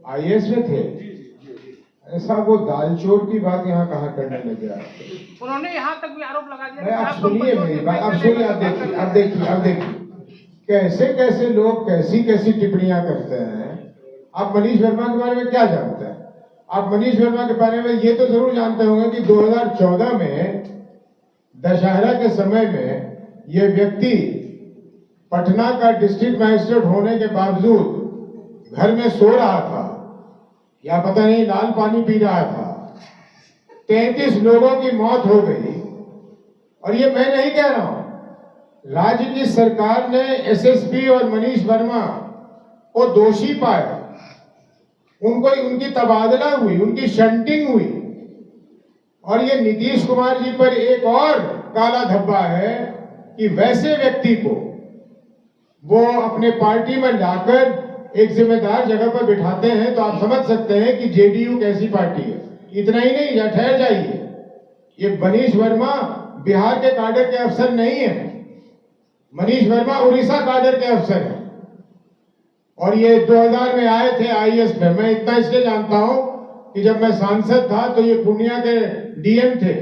IAS में थे। ऐसा वो दाल चोर की बात यहाँ कहाँ करने लगे आप? उन्होंने यहाँ तक भी आरोप लगा दिया। आप सुनिए मेरी बात, आप सुनिए, आप देखिए कैसे कैसे लोग कैसी कैसी टिप्पणियां करते हैं। आप मनीष वर्मा के बारे में क्या जानते हैं? आप मनीष वर्मा के बारे में ये तो जरूर जानते होंगे कि 2014 में दशहरा के समय में ये व्यक्ति पटना का डिस्ट्रिक्ट मजिस्ट्रेट होने के बावजूद घर में सो रहा था या पता नहीं लाल पानी पी रहा था। 33 लोगों की मौत हो गई। और ये मैं नहीं कह रहा हूं, राज्य की सरकार ने एसएसपी और मनीष वर्मा को दोषी पाया, उनको उनकी तबादला हुई, उनकी शंटिंग हुई। और ये नीतीश कुमार जी पर एक और काला धब्बा है कि वैसे व्यक्ति को वो अपने पार्टी में लाकर एक जिम्मेदार जगह पर बिठाते हैं, तो आप समझ सकते हैं कि जेडीयू कैसी पार्टी है। इतना ही नहीं, या ठहर जाइए, ये मनीष वर्मा बिहार के काडर के अफसर नहीं है, मनीष वर्मा उड़ीसा काडर के अफसर हैं। और ये 2000 में आए थे आईएएस में। मैं इतना इसलिए जानता हूं कि जब मैं सांसद था तो ये पूर्णिया के डीएम थे,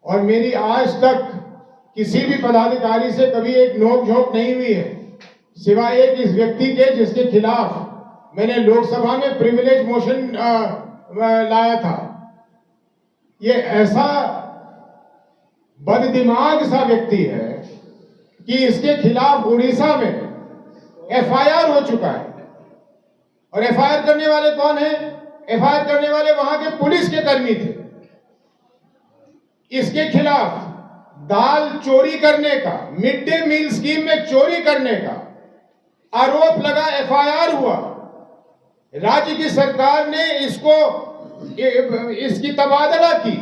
और मेरी आज तक किसी भी पदाधिकारी से कभी एक नोक-झोंक नहीं हुई है, सिवाय एक इस व्यक्ति के जिसके खिलाफ मैंने लोकसभा में प्रिविलेज मोशन लाया था। ये ऐसा बददिमाग सा व्यक्ति है कि इसके खिलाफ उड़ीसा में एफआईआर हो चुका है। और एफआईआर करने वाले कौन है? एफआईआर करने वाले वहां के पुलिस के कर्मी थे। इसके खिलाफ दाल चोरी करने का, मिड डे मील स्कीम में चोरी करने का आरोप लगा, एफआईआर हुआ। राज्य की सरकार ने इसकी तबादला की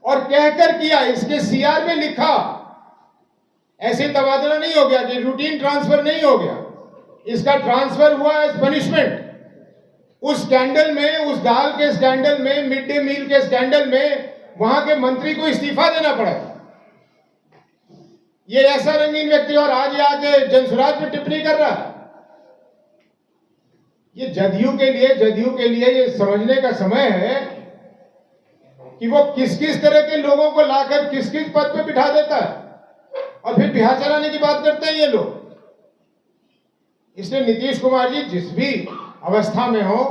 और कहकर किया, इसके सीआर में लिखा। ऐसे तबादला नहीं हो गया कि रूटीन ट्रांसफर नहीं हो गया, इसका ट्रांसफर हुआ एज पनिशमेंट। उस स्कैंडल में, उस दाल के स्कैंडल में, मिड डे मील के स्कैंडल में वहां के मंत्री को इस्तीफा देना पड़ा। ये ऐसा रंगीन व्यक्ति और आज ये आके जनसुराज पे टिप्पणी कर रहा है। ये जदयू के लिए ये समझने का समय है कि वो किस किस तरह के लोगों को लाकर किस किस पद पे बिठा देता है, और फिर बिहार चलाने की बात करते हैं ये लोग। इसलिए नीतीश कुमार जी जिस भी अवस्था में हो,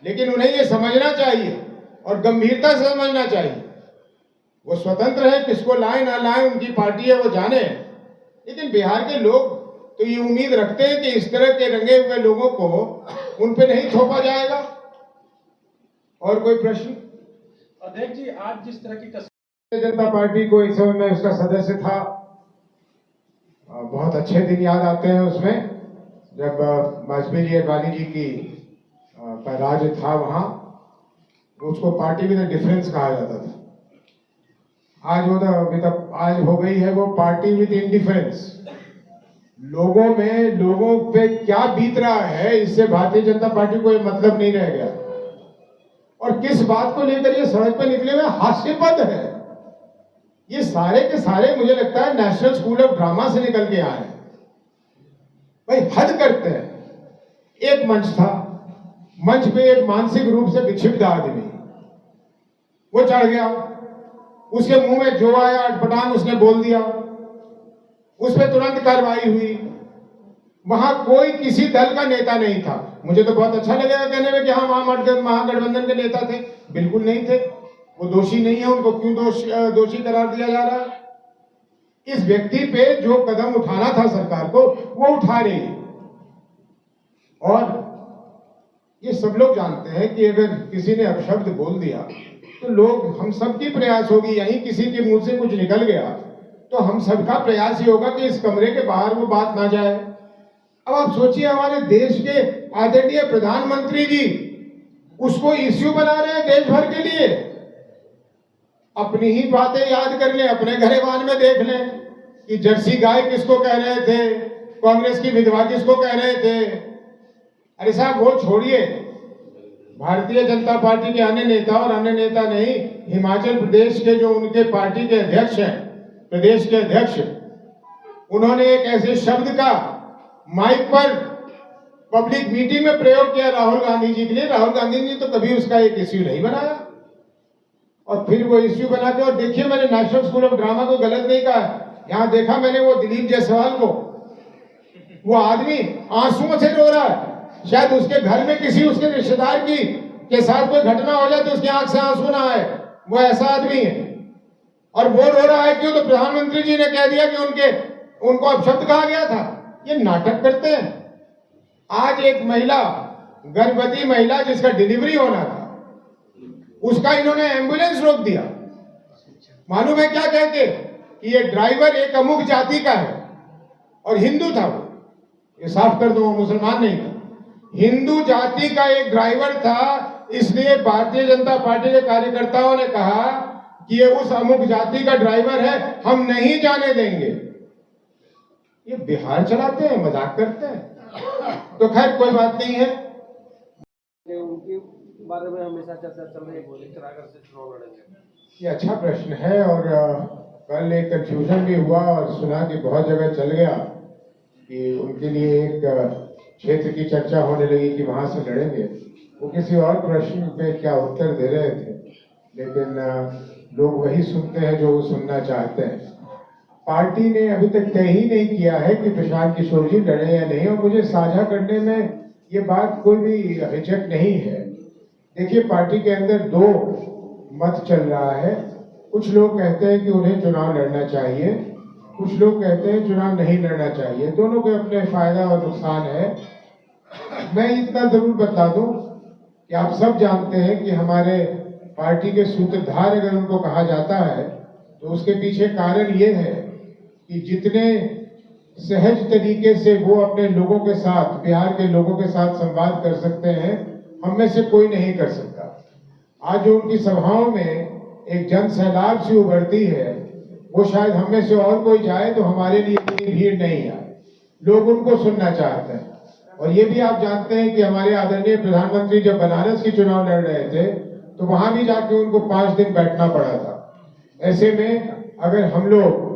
लेकिन उन्हें ये समझना चाहिए और गंभीरता से समझना चाहिए। वो स्वतंत्र है, किसको लाए ना लाए उनकी पार्टी है, वो जाने। लेकिन बिहार के लोग तो ये उम्मीद रखते हैं कि इस तरह के रंगे हुए लोगों को उन पे नहीं थोपा जाएगा। और कोई प्रश्न? अध्यक्ष जी, आज जिस तरह की भारतीय जनता पार्टी को एक समय में उसका सदस्य था, बहुत अच्छे दिन याद आते हैं उसमें, जब वाजपेयी जी अडवाणी जी की राज था वहां, उसको पार्टी विद डिफरेंस कहा जाता था। आज हो गई है वो पार्टी विद इंडिफरेंस। लोगों में, लोगों पे क्या बीत रहा है, इससे भारतीय जनता पार्टी को ये मतलब नहीं रह गया। और किस बात को लेकर ये सड़क पर निकले हुए हास्यास्पद है। ये सारे के सारे मुझे लगता है नेशनल स्कूल ऑफ ड्रामा से निकल के आए हैं। भाई हद करते हैं। एक मंच था, मंच पे एक मानसिक रूप से विक्षिप्त आदमी, वो चढ़ गया, उसके मुंह में जो आया अटपटांग उसने बोल दिया, उस पर तुरंत कार्रवाई हुई। वहां कोई किसी दल का नेता नहीं था। मुझे तो बहुत अच्छा लगेगा कहने में कि हाँ वहां महागठबंधन के नेता थे, बिल्कुल नहीं थे। वो दोषी नहीं है, उनको क्यों दोषी करार दिया जा रहा है? इस व्यक्ति पे जो कदम उठाना था सरकार को, वो उठा रही है। और ये सब लोग जानते हैं कि अगर किसी ने अपशब्द बोल दिया तो लोग, हम सबकी प्रयास होगी, यहीं किसी के मुंह से कुछ निकल गया तो हम सबका प्रयास ही होगा कि इस कमरे के बाहर वो बात ना जाए। अब आप सोचिए, हमारे देश के आदरणीय प्रधानमंत्री जी उसको इश्यू बना रहे हैं देश भर के लिए। अपनी ही बातें याद कर लें, अपने गरेबान में देख लें कि जर्सी गाय किसको कह रहे थे, कांग्रेस की विधवा किसको कह रहे थे। अरे साहब वो छोड़िए, भारतीय जनता पार्टी के अन्य नेता और अन्य नेता नहीं, हिमाचल प्रदेश के जो उनके पार्टी के अध्यक्ष हैं, प्रदेश के अध्यक्ष, उन्होंने एक ऐसे शब्द का माइक पर पब्लिक मीटिंग में प्रयोग किया राहुल गांधी जी के लिए। राहुल गांधी जी तो कभी उसका एक इश्यू नहीं बनाया, और फिर वो इश्यू बना के, और देखिए मैंने नेशनल स्कूल ऑफ ड्रामा को गलत नहीं कहा है, यहाँ देखा मैंने वो दिलीप जायसवाल को, वो आदमी आंसुओं से रो रहा है। शायद उसके घर में किसी उसके रिश्तेदार की के साथ कोई घटना हो जाए तो उसकी आंख से आंसू ना आए, वो ऐसा आदमी है। और वो रो रहा है क्यों? तो प्रधानमंत्री जी ने कह दिया कि उनको अपशब्द कहा गया था। ये नाटक करते हैं। आज एक महिला, गर्भवती महिला जिसका डिलीवरी होना था, उसका इन्होंने एम्बुलेंस रोक दिया। मालूम है क्या कह के? कि ये ड्राइवर एक अमुक जाति का है और हिंदू था। वो, ये साफ कर दो, वो मुसलमान नहीं था, हिंदू जाति का एक ड्राइवर था। इसलिए भारतीय जनता पार्टी के कार्यकर्ताओं ने कहा कि ये उस अमुक जाति का ड्राइवर है, हम नहीं जाने देंगे। ये बिहार चलाते हैं, मजाक करते हैं। तो खैर कोई बात नहीं है। उनके बारे में हमेशा चर्चा चल रही है, उत्तराखंड से चुनाव लड़ेंगे। ये अच्छा प्रश्न है, और कल एक कंफ्यूजन भी हुआ और सुना कि बहुत जगह चल गया कि उनके लिए एक क्षेत्र की चर्चा होने लगी कि वहां से लड़ेंगे। वो किसी और प्रश्न पे क्या उत्तर दे रहे थे, लेकिन लोग वही सुनते हैं जो वो सुनना चाहते हैं। पार्टी ने अभी तक तय ही नहीं किया है कि प्रशांत किशोर जी लड़े या नहीं, और मुझे साझा करने में ये बात कोई भी हिचक नहीं है। देखिए, पार्टी के अंदर दो मत चल रहा है। कुछ लोग कहते हैं कि उन्हें चुनाव लड़ना चाहिए, कुछ लोग कहते हैं चुनाव नहीं लड़ना चाहिए। दोनों के अपने फायदा और नुकसान है। मैं इतना जरूर बता दूं कि आप सब जानते हैं कि हमारे पार्टी के सूत्रधार अगर उनको कहा जाता है तो उसके पीछे कारण ये है कि जितने सहज तरीके से वो अपने लोगों के साथ, बिहार के लोगों के साथ संवाद कर सकते हैं, हम में से कोई नहीं कर सकता। आज जो उनकी सभाओं में एक जन सैलाब सी उभरती है, वो शायद हम में से और कोई जाए तो हमारे लिए इतनी भीड़ नहीं आए। लोग उनको सुनना चाहते हैं। और ये भी आप जानते हैं कि हमारे आदरणीय प्रधानमंत्री जब बनारस की चुनाव लड़ रहे थे तो वहां भी जाके उनको 5 दिन बैठना पड़ा था। ऐसे में अगर हम लोग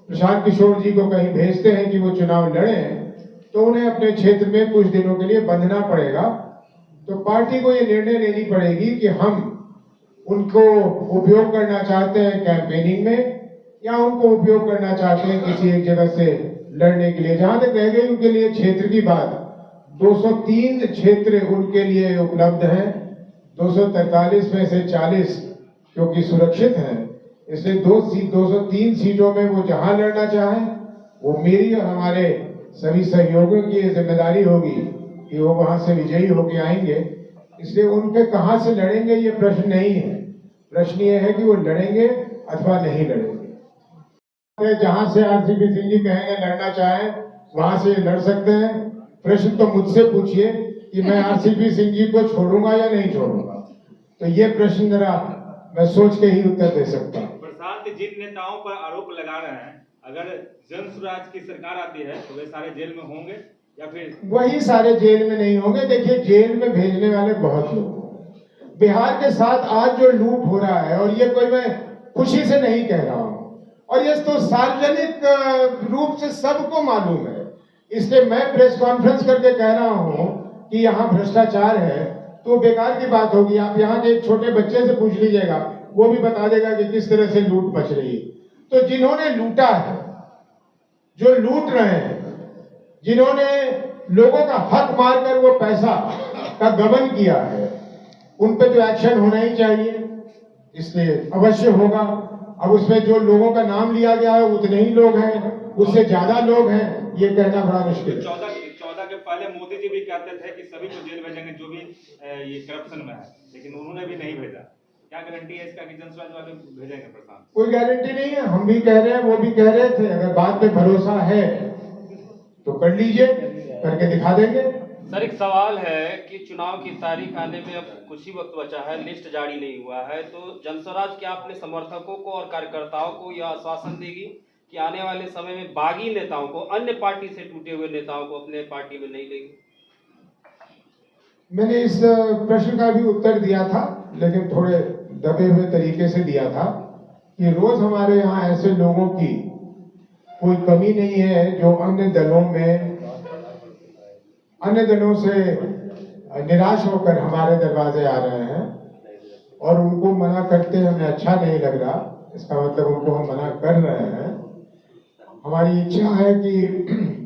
प्रशांत किशोर जी को कहीं भेजते हैं कि वो चुनाव लड़ें, तो उन्हें अपने क्षेत्र में कुछ दिनों के लिए बंधना पड़ेगा। तो पार्टी को ये निर्णय लेनी पड़ेगी कि हम उनको उपयोग करना चाहते हैं कैंपेनिंग में, या उनको उपयोग करना चाहते हैं किसी एक जगह से लड़ने के लिए। जहां तक रह गई उनके लिए क्षेत्र की बात, 203 क्षेत्र उनके लिए उपलब्ध हैं। 243 में से 40 क्योंकि सुरक्षित हैं, इसलिए 203 सीटों में वो जहां लड़ना चाहें, वो मेरी और हमारे सभी सहयोगियों की जिम्मेदारी होगी कि वो वहां से विजयी होके आएंगे। इसलिए उनके कहां से लड़ेंगे ये प्रश्न नहीं है। प्रश्न ये है कि वो लड़ेंगे अथवा नहीं लड़ेंगे। जहां से आरसीपी सिंह जी कहेंगे लड़ना चाहें, वहां से लड़ सकते हैं। प्रश्न तो मुझसे पूछिए कि मैं आरसीपी सिंह जी को छोड़ूंगा या नहीं छोड़ूंगा, तो ये प्रश्न जरा मैं सोच के ही उत्तर दे सकता हूँ। प्रशांत जिन नेताओं पर आरोप लगा रहे हैं, अगर जन स्वराज की सरकार आती है तो वे सारे जेल में होंगे या फिर वही सारे जेल में नहीं होंगे। देखिए, जेल में भेजने वाले बहुत लोग हैं। बिहार के साथ आज जो लूट हो रहा है, और ये कोई मैं खुशी से नहीं कह रहा हूँ, और ये तो सार्वजनिक रूप से सबको मालूम है। इसलिए मैं प्रेस कॉन्फ्रेंस करके कह रहा हूँ कि यहाँ भ्रष्टाचार है, तो बेकार की बात होगी। आप यहाँ के एक छोटे बच्चे से पूछ लीजिएगा, वो भी बता देगा कि किस तरह से लूट मच रही है। तो जिन्होंने लूटा है, जो लूट रहे हैं, जिन्होंने लोगों का हक मारकर वो पैसा का गबन किया है, उन पे तो एक्शन होना ही चाहिए। इसलिए अवश्य होगा। अब उसमें जो लोगों का नाम लिया गया है उतने ही लोग हैं, उससे ज्यादा लोग हैं, ये कहना बड़ा मुश्किल है। 14 के पहले मोदी जी भी कहते थे कि सभी को जेल भेजेंगे जो भी ये करप्शन में है, लेकिन उन्होंने भी नहीं भेजा। क्या गारंटी है इसका कि जनसुराज वाले भेजेंगे प्रशांत? कोई गारंटी नहीं है। हम भी कह रहे हैं, वो भी कह रहे थे। अगर बात पे भरोसा है तो कर लीजिए, करके दिखा देंगे। सर, एक सवाल है कि चुनाव की तारीख आने में अब कुछ ही वक्त बचा है, लिस्ट जारी नहीं हुआ है, तो जनस्वराज क्या अपने समर्थकों को और कार्यकर्ताओं को यह आश्वासन देगी कि आने वाले समय में बागी नेताओं को, अन्य पार्टी से टूटे हुए नेताओं को अपने पार्टी में नहीं लेगी? मैंने इस प्रश्न का भी उत्तर दिया था, लेकिन थोड़े दबे हुए तरीके से दिया था कि रोज हमारे यहाँ ऐसे लोगों की कोई कमी नहीं है जो अन्य दलों में अन्य दलों से निराश होकर हमारे दरवाजे आ रहे हैं और उनको मना करते हमें अच्छा नहीं लग रहा, इसका मतलब उनको हम मना कर रहे हैं। हमारी इच्छा है कि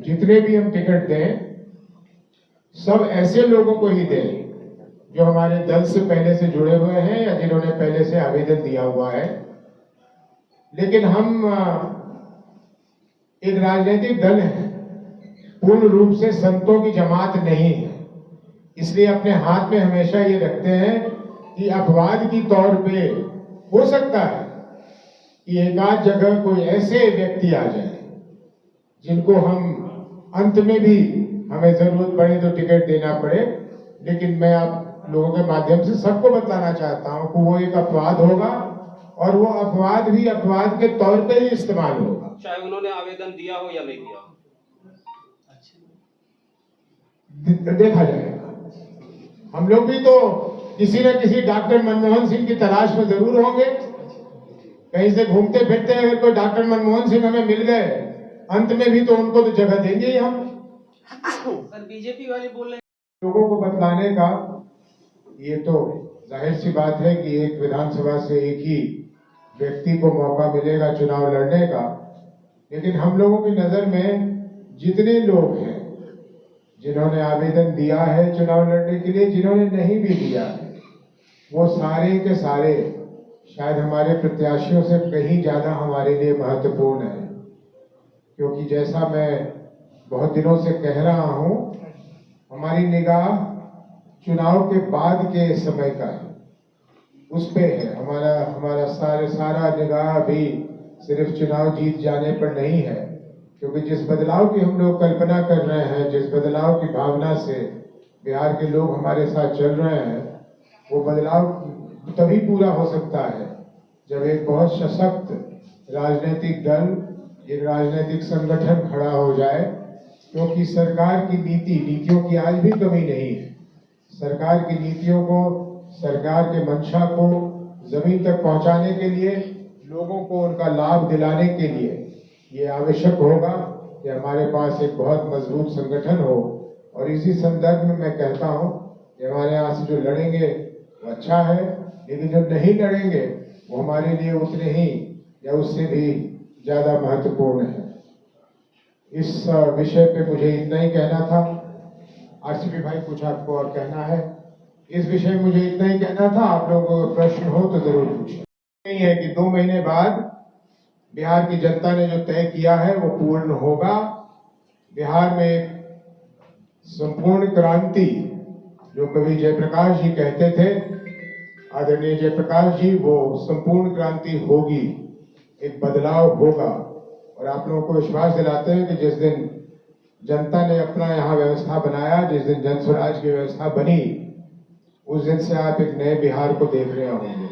जितने भी हम टिकट दें सब ऐसे लोगों को ही दें जो हमारे दल से पहले से जुड़े हुए हैं या जिन्होंने पहले से आवेदन दिया हुआ है। लेकिन हम एक राजनीतिक दल है, पूर्ण रूप से संतों की जमात नहीं है, इसलिए अपने हाथ में हमेशा ये रखते हैं कि अपवाद की तौर पे हो सकता है कि एक आध जगह कोई ऐसे व्यक्ति आ जाए जिनको हम अंत में भी हमें जरूरत पड़े तो टिकट देना पड़े। लेकिन मैं आप लोगों के माध्यम से सबको बताना चाहता हूं कि वो एक अपवाद होगा और वो अपवाद भी अपवाद के तौर पे ही इस्तेमाल होगा, चाहे उन्होंने आवेदन दिया हो या नहीं दिया हो। देखा जाएगा। हम लोग भी तो किसी न किसी डॉक्टर मनमोहन सिंह की तलाश में जरूर होंगे। कहीं से घूमते फिरते अगर कोई डॉक्टर मनमोहन सिंह हमें मिल गए, अंत में भी तो उनको तो जगह देंगे ही हम। सर बीजेपी वाले बोल रहे हैं लोगों को बतलाने का, ये तो जाहिर सी बात है कि एक विधानसभा से एक ही व्यक्ति को मौका मिलेगा चुनाव लड़ने का, लेकिन हम लोगों की नजर में जितने लोग हैं जिन्होंने आवेदन दिया है चुनाव लड़ने के लिए, जिन्होंने नहीं भी दिया है, वो सारे के सारे शायद हमारे प्रत्याशियों से कहीं ज्यादा हमारे लिए महत्वपूर्ण है। क्योंकि जैसा मैं बहुत दिनों से कह रहा हूं, हमारी निगाह चुनाव के बाद के समय का है, उस पे है हमारा सारा निगाह भी सिर्फ चुनाव जीत जाने पर नहीं है। क्योंकि जिस बदलाव की हम लोग कल्पना कर रहे हैं, जिस बदलाव की भावना से बिहार के लोग हमारे साथ चल रहे हैं, वो बदलाव तभी पूरा हो सकता है जब एक बहुत सशक्त राजनीतिक दल, एक राजनीतिक संगठन खड़ा हो जाए। क्योंकि सरकार की नीतियों की आज भी कमी नहीं है। सरकार की नीतियों को, सरकार के मंशा को जमीन तक पहुंचाने के लिए, लोगों को उनका लाभ दिलाने के लिए ये आवश्यक होगा कि हमारे पास एक बहुत मजबूत संगठन हो। और इसी संदर्भ में मैं कहता हूं कि हमारे यहाँ से जो लड़ेंगे वो अच्छा है, लेकिन जो नहीं लड़ेंगे वो हमारे लिए उतने ही या उससे भी ज्यादा महत्वपूर्ण है। इस विषय पे मुझे इतना ही कहना था। आरसीपी भाई कुछ आपको और कहना है? इस विषय में मुझे इतना ही कहना था। आप लोगों को प्रश्न हो तो जरूर पूछें। नहीं है कि 2 महीने बाद बिहार की जनता ने जो तय किया है वो पूर्ण होगा। बिहार में एक संपूर्ण क्रांति, जो कवि जयप्रकाश जी कहते थे, आदरणीय जयप्रकाश जी, वो संपूर्ण क्रांति होगी, एक बदलाव होगा। और आप लोगों को विश्वास दिलाते हैं कि जिस दिन जनता ने अपना यहाँ व्यवस्था बनाया, जिस दिन जन स्वराज की व्यवस्था बनी, उस दिन से आप एक नए बिहार को देख रहे होंगे।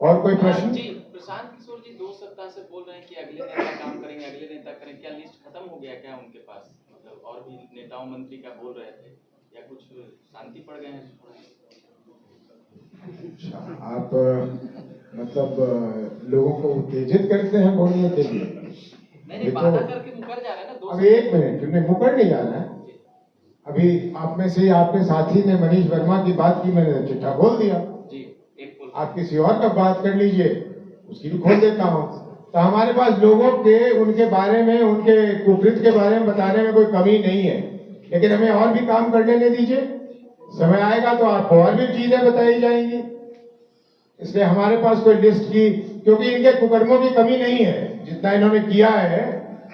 और कोई प्रश्न? जी, प्रशांत किशोर जी 2 सप्ताह से बोल रहे हैं कि अगले नेता काम करेंगे, अगले नेता करेंगे। क्या लिस्ट खत्म हो गया क्या उनके पास? मतलब और भी नेताओं मंत्री क्या बोल रहे थे या कुछ शांति पड़ गए हैं? अच्छा, आप मतलब लोगों को उत्तेजित करते हैं बोलने के लिए? नहीं, वादा करके मुकर जा रहे हैं ना। अब 1 मिनट, तुमने मुकर नहीं जाना है। अभी आप में से आपके साथी ने मनीष वर्मा की बात की, मैंने चिट्ठा खोल दिया जी। एक बोल, आप किसी और का बात कर लीजिए, उसकी भी खोल देता हूँ। तो हमारे पास लोगों के, उनके बारे में, उनके कुकृत्य के बारे में बताने में कोई कमी नहीं है, लेकिन हमें और भी काम करने नहीं दीजिए। समय आएगा तो आपको और भी चीजें बताई जाएंगी। इसलिए हमारे पास कोई लिस्ट की, क्योंकि इनके कुकर्मों की कमी नहीं है, जितना इन्होंने किया है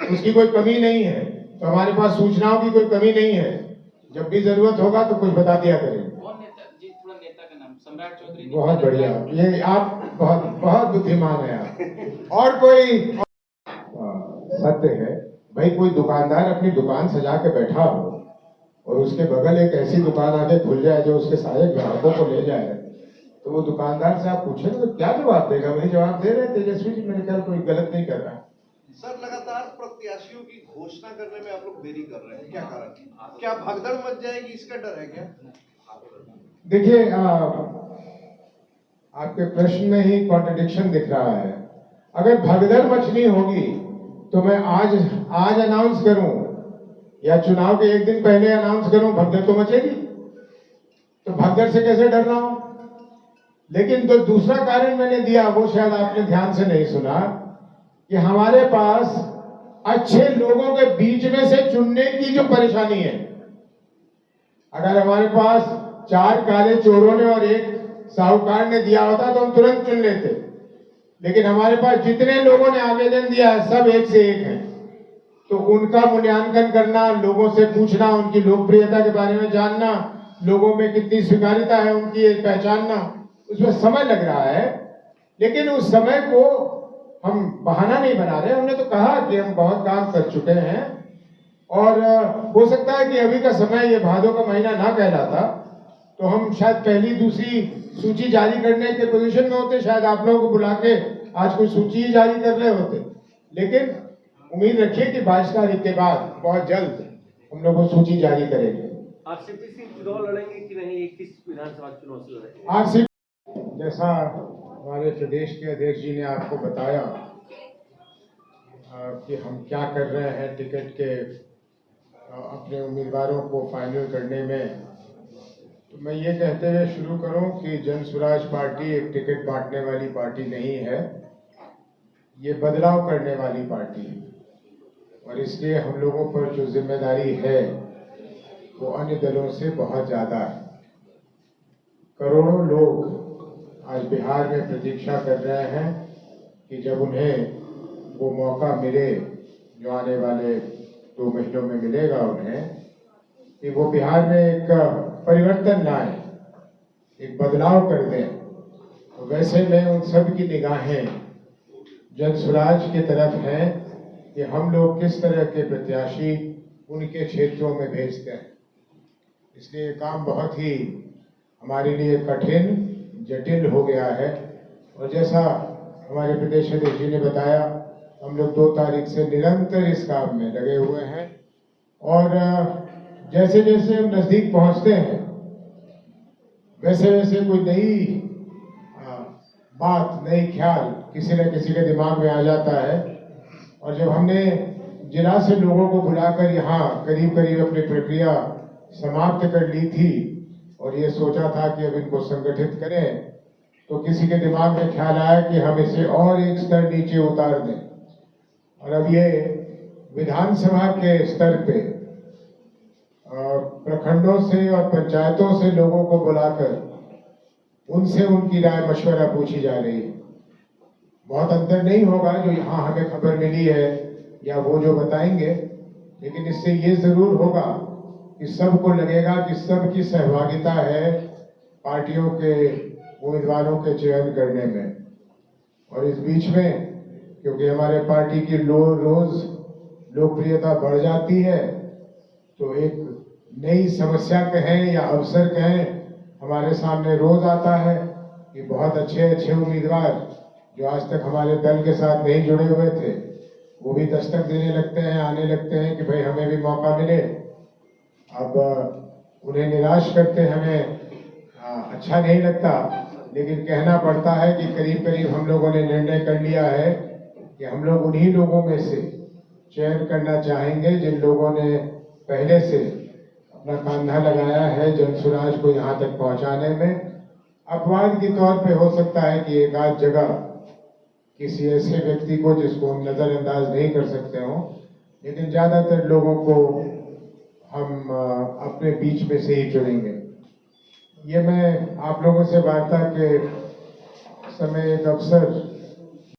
उसकी कोई कमी नहीं है। तो हमारे पास सूचनाओं की कोई कमी नहीं है। जब भी जरूरत होगा तो कुछ बता दिया करेंगे। कौन नेता जी? थोड़ा नेता का नाम। सम्राट चौधरी। बहुत बढ़िया, ये आप बहुत बुद्धिमान है आप। और कोई सत्य है भाई, कोई दुकानदार अपनी दुकान सजा के बैठा हो और उसके बगल एक ऐसी दुकान आके खुल जाए जो उसके सारे ग्राहकों को ले जाए, तो वो दुकानदार से आप पूछेंगे तो क्या जवाब देगा? वही जवाब दे रहे तेजस्वी जी, मेरे ख्याल कोई गलत नहीं कर रहा है। सर, लगातार प्रत्याशियों की घोषणा करने में आप लोग देरी कर रहे हैं, क्या कारण? क्या भगदड़ मच जाएगी, इसका डर है क्या? देखिए, आपके प्रश्न में ही कॉन्ट्रडिक्शन दिख रहा है। अगर भगदड़ मचनी होगी तो मैं आज अनाउंस करूं या चुनाव के एक दिन पहले अनाउंस करूं, भगदड़ तो मचेगी। तो भगदड़ से कैसे डर रहा हूं? लेकिन तो दूसरा कारण मैंने दिया, वो शायद आपने ध्यान से नहीं सुना, कि हमारे पास अच्छे लोगों के बीच में से चुनने की जो परेशानी है। अगर हमारे पास 4 काले चोरों ने और 1 साहूकार ने दिया होता तो हम तुरंत चुन लेते, लेकिन हमारे पास जितने लोगों ने आवेदन दिया है सब एक से एक हैं। तो उनका मूल्यांकन करना, लोगों से पूछना, उनकी लोकप्रियता के बारे में जानना, लोगों में कितनी स्वीकार्यता है उनकी पहचानना, उसमें समय लग रहा है। लेकिन उस समय को हम बहाना नहीं बना रहे। हमने तो कहा कि हम बहुत काम कर चुके हैं और हो सकता है कि अभी का समय, ये भादों का महीना ना कहलाता तो हम शायद पहली दूसरी सूची जारी करने के पोजीशन में होते, शायद आप लोगों को बुला के आज कोई सूची ही जारी कर रहे होते। लेकिन उम्मीद रखिए कि 22 तारीख के बाद बहुत जल्द हम लोग वो सूची जारी करेंगे। आरसीपी से चुनाव लड़ेंगे कि नहीं? 21 विधानसभा चुनाव से लड़ेंगे? आरसीपी, जैसा हमारे प्रदेश के अध्यक्ष जी ने आपको बताया कि हम क्या कर रहे हैं टिकट के अपने उम्मीदवारों को फाइनल करने में, तो मैं ये कहते हुए शुरू करूं कि जन स्वराज पार्टी एक टिकट बांटने वाली पार्टी नहीं है, ये बदलाव करने वाली पार्टी है। और इसलिए हम लोगों पर जो जिम्मेदारी है वो अन्य दलों से बहुत ज़्यादा है। करोड़ों लोग आज बिहार में प्रतीक्षा कर रहे हैं कि जब उन्हें वो मौका मिले जो आने वाले 2 महीनों में मिलेगा उन्हें, कि वो बिहार में एक परिवर्तन लाएं, एक बदलाव कर दें। तो वैसे में उन सब की निगाहें जन स्वराज की तरफ हैं कि हम लोग किस तरह के प्रत्याशी उनके क्षेत्रों में भेजते हैं। इसलिए काम बहुत ही हमारे लिए कठिन, जटिल हो गया है। और जैसा हमारे प्रदेश अध्यक्ष जी ने बताया, हम लोग 2 तारीख से निरंतर इस काम में लगे हुए हैं। और जैसे जैसे हम नज़दीक पहुंचते हैं वैसे वैसे कोई नई बात, नई ख्याल किसी न किसी के दिमाग में आ जाता है। और जब हमने जिला से लोगों को बुलाकर यहाँ करीब करीब अपनी प्रक्रिया समाप्त कर ली थी और ये सोचा था कि अब इनको संगठित करें, तो किसी के दिमाग में ख्याल आया कि हम इसे और एक स्तर नीचे उतार दें और अब ये विधानसभा के स्तर पे प्रखंडों से और पंचायतों से लोगों को बुलाकर उनसे उनकी राय मशवरा पूछी जा रही है। बहुत अंतर नहीं होगा जो यहाँ हमें खबर मिली है या वो जो बताएंगे, लेकिन इससे ये जरूर होगा कि सबको लगेगा कि सबकी सहभागिता है पार्टियों के उम्मीदवारों के चयन करने में। और इस बीच में क्योंकि हमारे पार्टी की रोज लोकप्रियता बढ़ जाती है, तो एक नई समस्या कहें या अवसर कहें हमारे सामने रोज आता है कि बहुत अच्छे अच्छे उम्मीदवार जो आज तक हमारे दल के साथ नहीं जुड़े हुए थे वो भी दस्तक देने लगते हैं, आने लगते हैं कि भाई हमें भी मौका मिले। अब उन्हें निराश करते हमें अच्छा नहीं लगता, लेकिन कहना पड़ता है कि करीब करीब हम लोगों ने निर्णय कर लिया है कि हम लोग उन्हीं लोगों में से चयन करना चाहेंगे जिन लोगों ने पहले से अपना कंधा लगाया है जन स्वराज को यहाँ तक पहुँचाने में। अपवाद के तौर पे हो सकता है कि एक आध जगह किसी ऐसे व्यक्ति को जिसको हम नज़रअंदाज नहीं कर सकते हो, लेकिन ज़्यादातर लोगों को हम अपने बीच में से ही चुनेंगे। ये मैं आप लोगों से वार्ता के समय एक अवसर